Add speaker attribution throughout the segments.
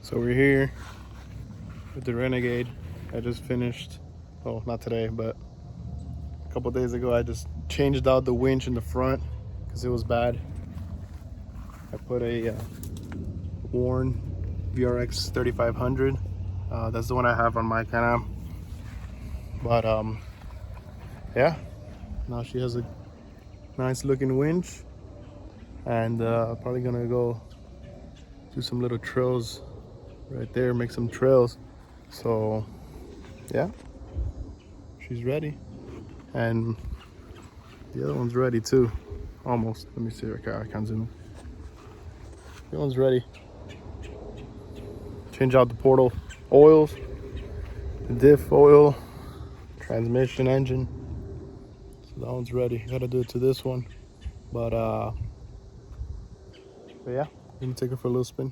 Speaker 1: So we're here with the Renegade. I just finished, well, not today, but a couple days ago, I just changed out the winch in the front because it was bad. I put a Warn VRX 3500. That's the one I have on my Can Am. But yeah, now she has a nice looking winch, and probably gonna go do some little trails right there, make some trails. So yeah, she's ready, and the other one's ready too, almost. Let me see. I can't zoom in. The one's ready. Change out the portal oils, the diff oil, transmission, engine. So that one's ready. Gotta do it to this one, but yeah, let me take it for a little spin.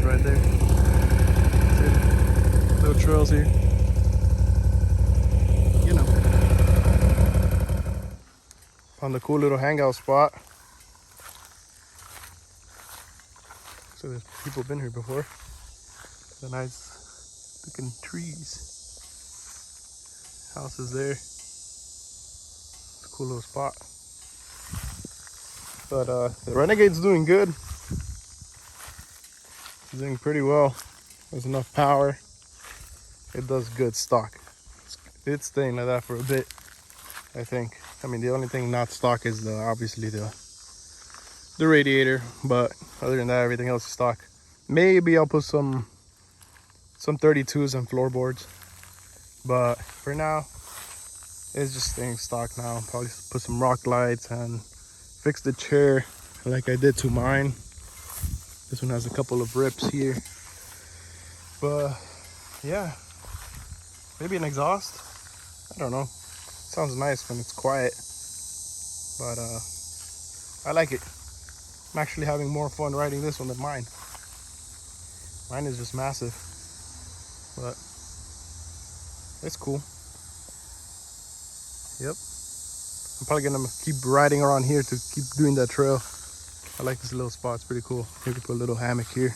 Speaker 1: Right there. See, little trails here. You know, found a cool little hangout spot. So there's people been here before. The nice looking trees. House is there. It's a cool little spot. But the Renegade's doing good. It's doing pretty well. There's enough power. It does good stock. It's staying like that for a bit, I think. I mean, the only thing not stock is obviously the radiator, but other than that, everything else is stock. Maybe I'll put some 32s and floorboards, but for now, it's just staying stock now. Probably put some rock lights and fix the chair like I did to mine. This one has a couple of rips here, but yeah, maybe an exhaust. I don't know. Sounds nice when it's quiet, but I like it. I'm actually having more fun riding this one than mine. Mine is just massive, but it's cool. Yep. I'm probably gonna keep riding around here to keep doing that trail. I like this little spot. It's pretty cool. Maybe put a little hammock here.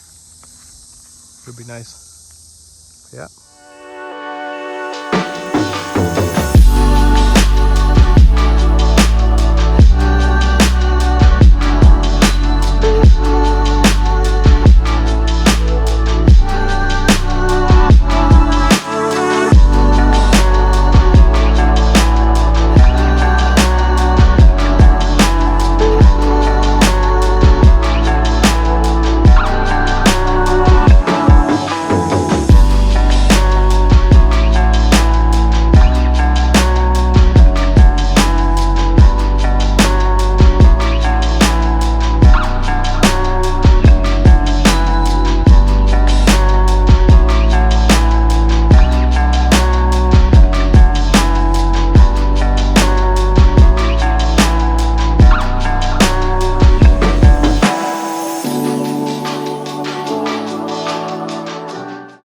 Speaker 1: It'll be nice. Yeah.